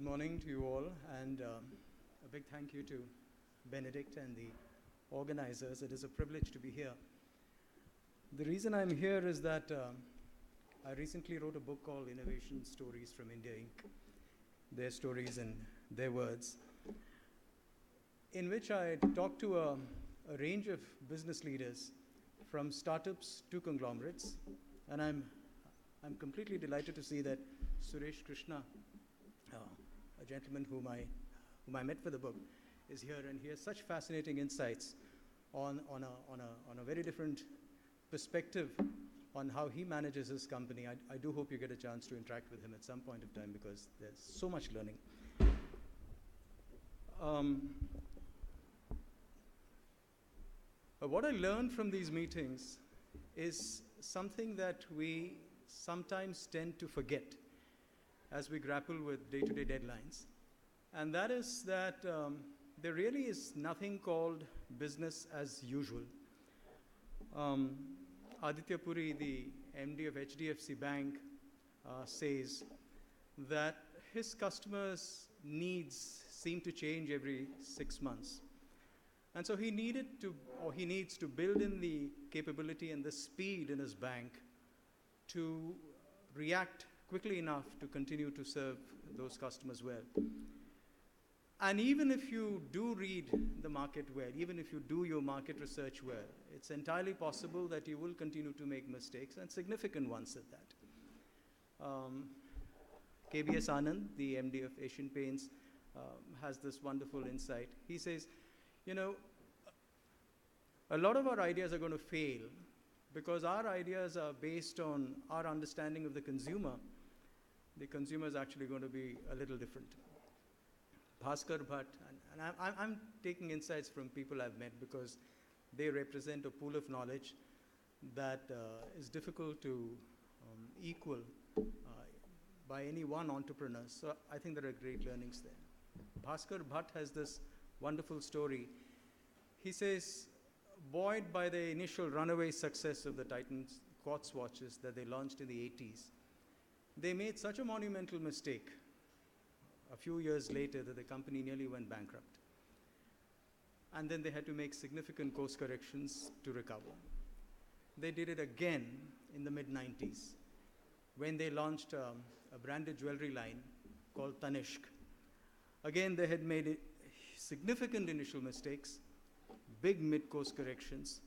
Good morning to you all, and a big thank you to Benedict and the organizers. It is a privilege to be here. The reason I'm here is that I recently wrote a book called Innovation Stories from India Inc., their stories and their words, in which I talked to a range of business leaders from startups to conglomerates, and I'm completely delighted to see that Suresh Krishna, a gentleman whom I met for the book, is here, and he has such fascinating insights on a very different perspective on how he manages his company. I do hope you get a chance to interact with him at some point of time because there's so much learning. What I learned from these meetings is something that we sometimes tend to forget as we grapple with day-to-day deadlines. And that is that there really is nothing called business as usual. Aditya Puri, the MD of HDFC Bank, says that his customers' needs seem to change every 6 months. And so he needs to build in the capability and the speed in his bank to react quickly enough to continue to serve those customers well. And even if you do read the market well, even if you do your market research well, it's entirely possible that you will continue to make mistakes, and significant ones at that. KBS Anand, the MD of Asian Paints, has this wonderful insight. He says, a lot of our ideas are going to fail because our ideas are based on our understanding of the consumer. The consumer is actually going to be a little different. Bhaskar Bhatt, and I'm taking insights from people I've met because they represent a pool of knowledge that is difficult to equal by any one entrepreneur. So I think there are great learnings there. Bhaskar Bhatt has this wonderful story. He says, buoyed by the initial runaway success of the Titan quartz watches that they launched in the 80s, they made such a monumental mistake a few years later that the company nearly went bankrupt. And then they had to make significant course corrections to recover. They did it again in the mid-90s when they launched a branded jewelry line called Tanishq. Again, they had made significant initial mistakes, big mid-course corrections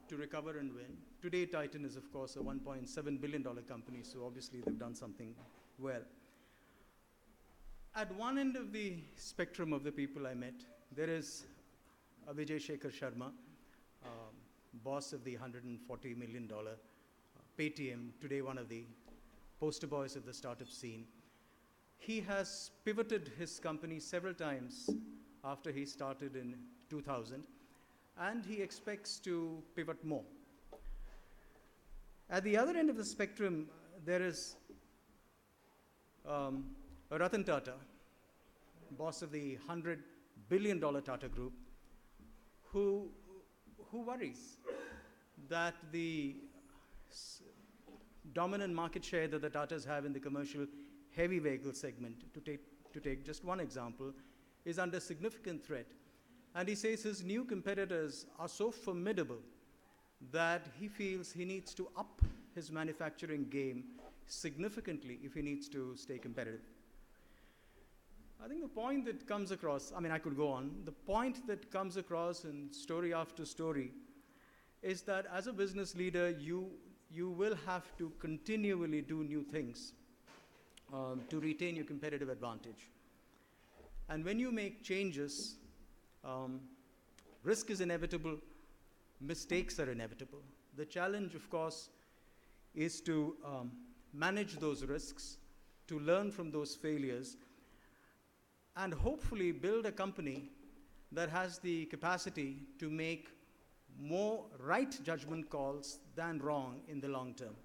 to recover and win. Today, Titan is, of course, a $1.7 billion company, so obviously they've done something well. At one end of the spectrum of the people I met, there is a Vijay Sharma, boss of the $140 million Paytm, today one of the poster boys of the startup scene. He has pivoted his company several times after he started in 2000, and he expects to pivot more. At the other end of the spectrum, there is Ratan Tata, boss of the $100 billion Tata Group, who worries that the dominant market share that the Tatas have in the commercial heavy vehicle segment, to take just one example, is under significant threat. And he says his new competitors are so formidable that he feels he needs to up his manufacturing game significantly if he needs to stay competitive. I think the point that comes across, I could go on, the point that comes across in story after story is that as a business leader, you will have to continually do new things to retain your competitive advantage. And when you make changes, risk is inevitable, mistakes are inevitable. The challenge, of course, is to manage those risks, to learn from those failures, and hopefully build a company that has the capacity to make more right judgment calls than wrong in the long term.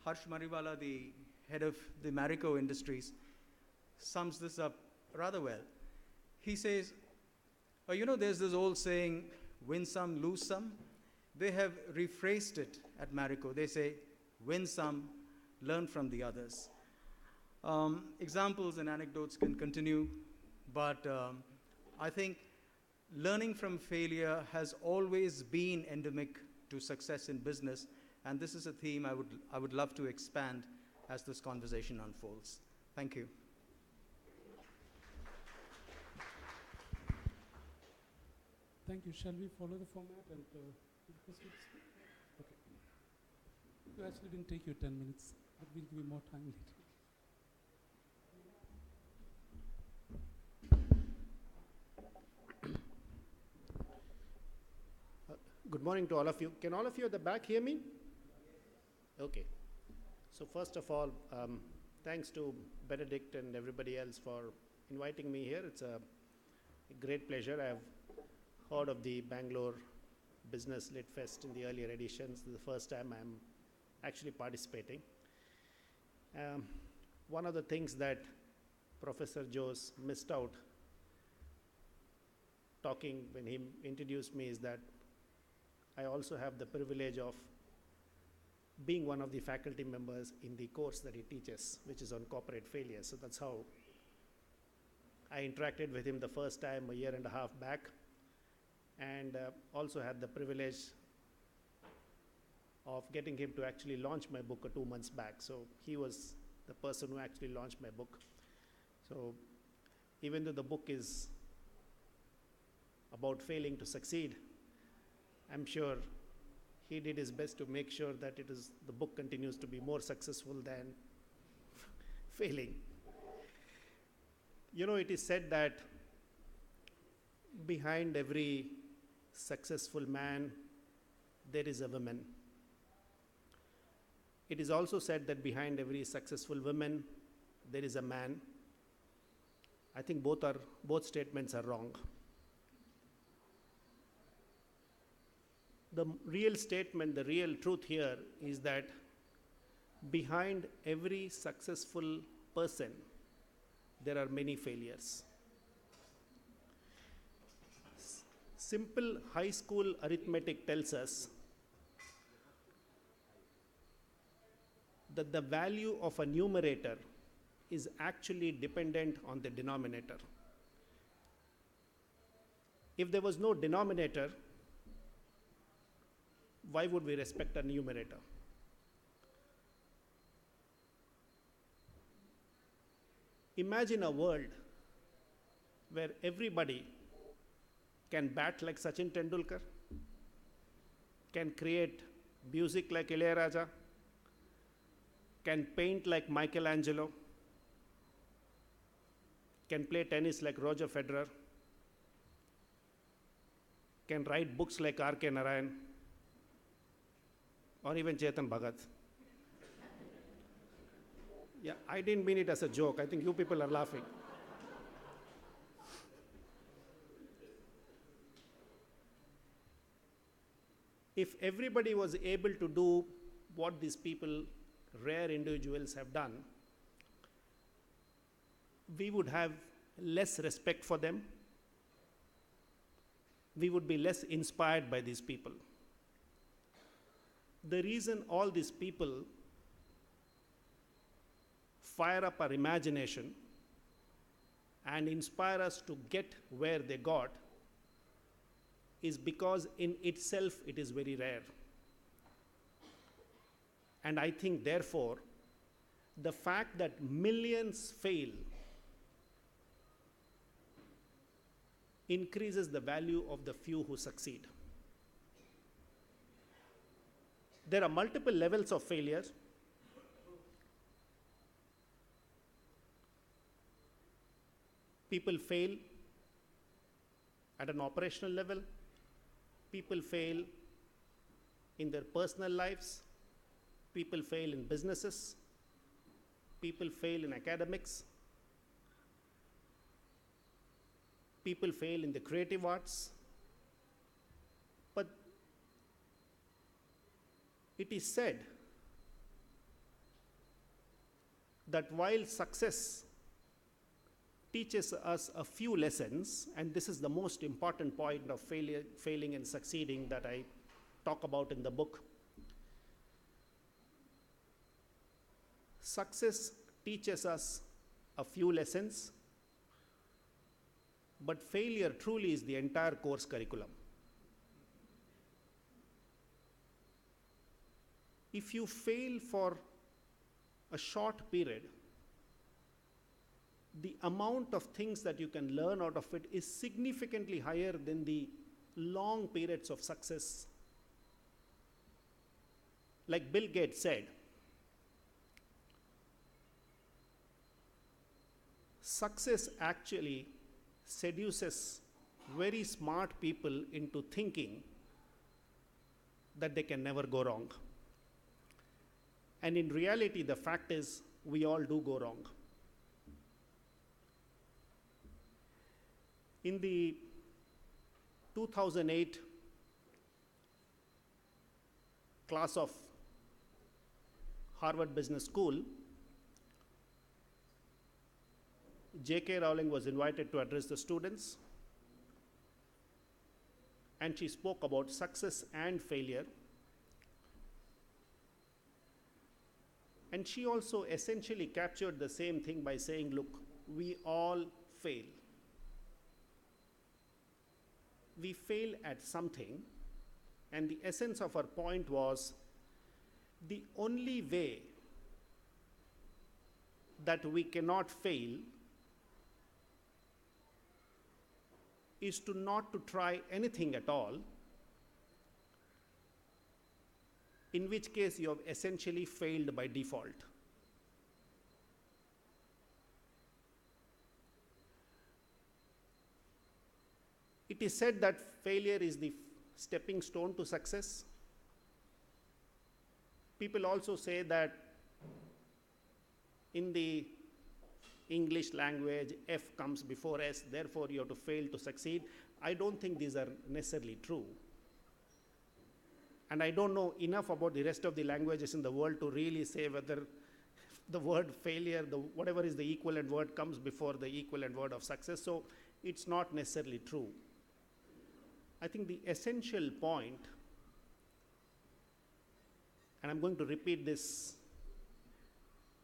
Harsh Mariwala, the head of the Marico Industries, sums this up rather well. He says, there's this old saying, win some, lose some. They have rephrased it at Marico. They say, win some, learn from the others. Examples and anecdotes can continue, but I think learning from failure has always been endemic to success in business, and this is a theme I would love to expand as this conversation unfolds. Thank you. Thank you. Shall we follow the format and proceed? Okay. You actually didn't take your 10 minutes, but we'll give you more time later. Good morning to all of you. Can all of you at the back hear me? Okay. So first of all, thanks to Benedict and everybody else for inviting me here. It's a great pleasure. I have heard of the Bangalore Business Lit Fest in the earlier editions. This is the first time I'm actually participating. One of the things that Professor Jose missed out talking when he introduced me is that I also have the privilege of being one of the faculty members in the course that he teaches, which is on corporate failure. So that's how I interacted with him the first time a year and a half back, and also had the privilege of getting him to actually launch my book 2 months back. So he was the person who actually launched my book. So even though the book is about failing to succeed, I'm sure he did his best to make sure that the book continues to be more successful than failing. You know, it is said that behind every successful man, there is a woman. It is also said that behind every successful woman, there is a man. I think both statements are wrong. The real statement, the real truth here is that behind every successful person, there are many failures. Simple high school arithmetic tells us that the value of a numerator is actually dependent on the denominator. If there was no denominator, why would we respect a numerator? Imagine a world where everybody can bat like Sachin Tendulkar, can create music like Ilayaraja, can paint like Michelangelo, can play tennis like Roger Federer, can write books like R.K. Narayan, or even Chetan Bhagat. Yeah, I didn't mean it as a joke. I think you people are laughing. If everybody was able to do what these people, rare individuals, have done, we would have less respect for them. We would be less inspired by these people. The reason all these people fire up our imagination and inspire us to get where they got is because in itself it is very rare. And I think, therefore, the fact that millions fail increases the value of the few who succeed. There are multiple levels of failure. People fail at an operational level. People fail in their personal lives. People fail in businesses. People fail in academics. People fail in the creative arts. But it is said that while success teaches us a few lessons, and this is the most important point of failing and succeeding that I talk about in the book, success teaches us a few lessons, but failure truly is the entire course curriculum. If you fail for a short period, the amount of things that you can learn out of it is significantly higher than the long periods of success. Like Bill Gates said, success actually seduces very smart people into thinking that they can never go wrong. And in reality, the fact is, we all do go wrong. In the 2008 class of Harvard Business School, J.K. Rowling was invited to address the students, and she spoke about success and failure. And she also essentially captured the same thing by saying, look, we all fail. We fail at something, and the essence of her point was the only way that we cannot fail is to not to try anything at all, in which case you have essentially failed by default. It is said that failure is the stepping stone to success. People also say that in the English language, F comes before S, therefore you have to fail to succeed. I don't think these are necessarily true. And I don't know enough about the rest of the languages in the world to really say whether the word failure, whatever is the equivalent word, comes before the equivalent word of success. So it's not necessarily true. I think the essential point, and I'm going to repeat this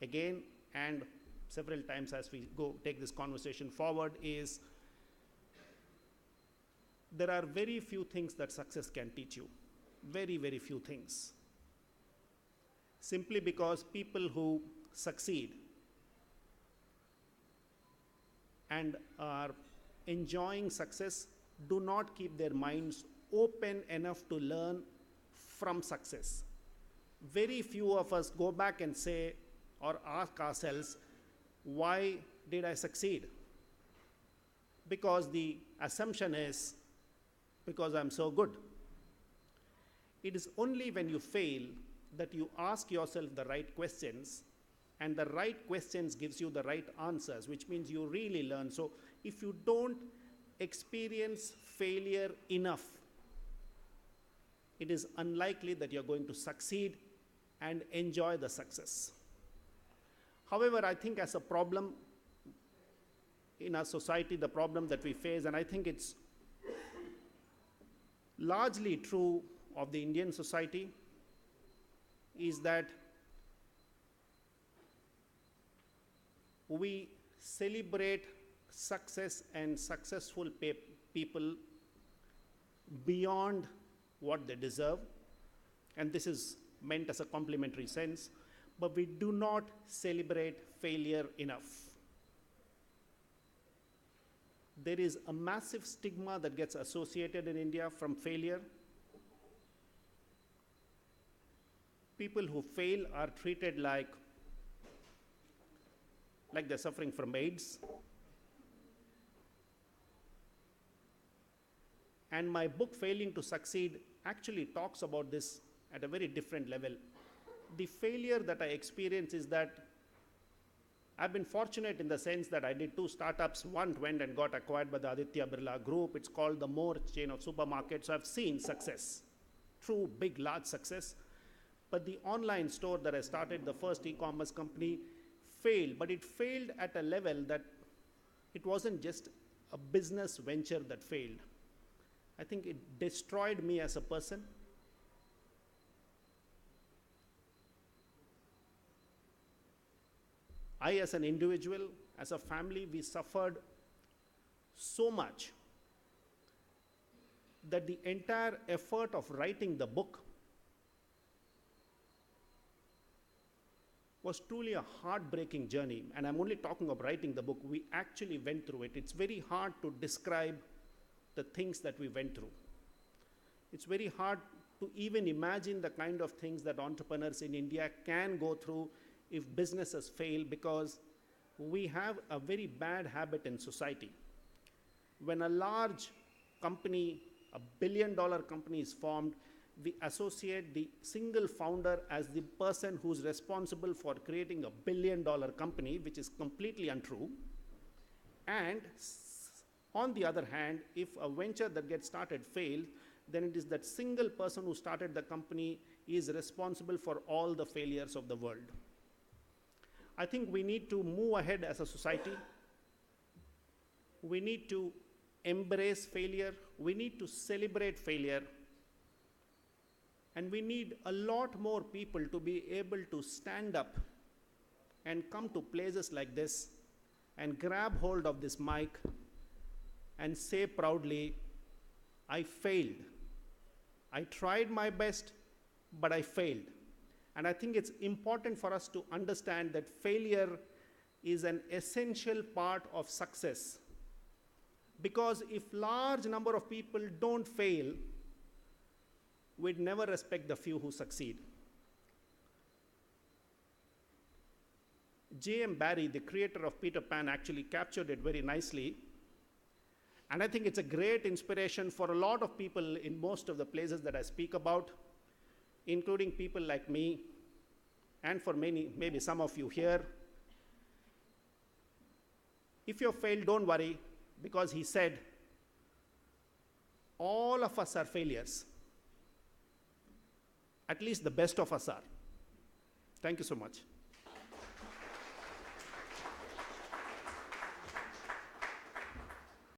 again and several times as we take this conversation forward, is there are very few things that success can teach you. Very, very few things. Simply because people who succeed and are enjoying success do not keep their minds open enough to learn from success. Very few of us go back and say or ask ourselves, why did I succeed? Because the assumption is, because I'm so good. It is only when you fail that you ask yourself the right questions, and the right questions gives you the right answers, which means you really learn. So if you don't experience failure enough, it is unlikely that you're going to succeed and enjoy the success. However, I think as a problem in our society, the problem that we face, and I think it's largely true of the Indian society, is that we celebrate success and successful people beyond what they deserve, and this is meant as a complimentary sense, but we do not celebrate failure enough. There is a massive stigma that gets associated in India from failure. People who fail are treated like they're suffering from AIDS. And my book, Failing to Succeed, actually talks about this at a very different level. The failure that I experience is that I've been fortunate in the sense that I did 2 startups. One went and got acquired by the Aditya Birla Group. It's called the More chain of supermarkets. So I've seen success, true, big, large success. But the online store that I started, the first e-commerce company, failed. But it failed at a level that it wasn't just a business venture that failed. I think it destroyed me as a person. I, as an individual, as a family, we suffered so much that the entire effort of writing the book was truly a heartbreaking journey. And I'm only talking of writing the book. We actually went through it. It's very hard to describe the things that we went through. It's very hard to even imagine the kind of things that entrepreneurs in India can go through if businesses fail, because we have a very bad habit in society. When a large company, a billion-dollar company is formed, we associate the single founder as the person who's responsible for creating a billion-dollar company, which is completely untrue. And on the other hand, if a venture that gets started fails, then it is that single person who started the company is responsible for all the failures of the world. I think we need to move ahead as a society. We need to embrace failure. We need to celebrate failure. And we need a lot more people to be able to stand up and come to places like this and grab hold of this mic and say proudly, I failed. I tried my best, but I failed. And I think it's important for us to understand that failure is an essential part of success. Because if large number of people don't fail, we'd never respect the few who succeed. J.M. Barrie, the creator of Peter Pan, actually captured it very nicely. And I think it's a great inspiration for a lot of people in most of the places that I speak about, including people like me, and for many, maybe some of you here. If you failed, don't worry, because he said, all of us are failures. At least the best of us are. Thank you so much.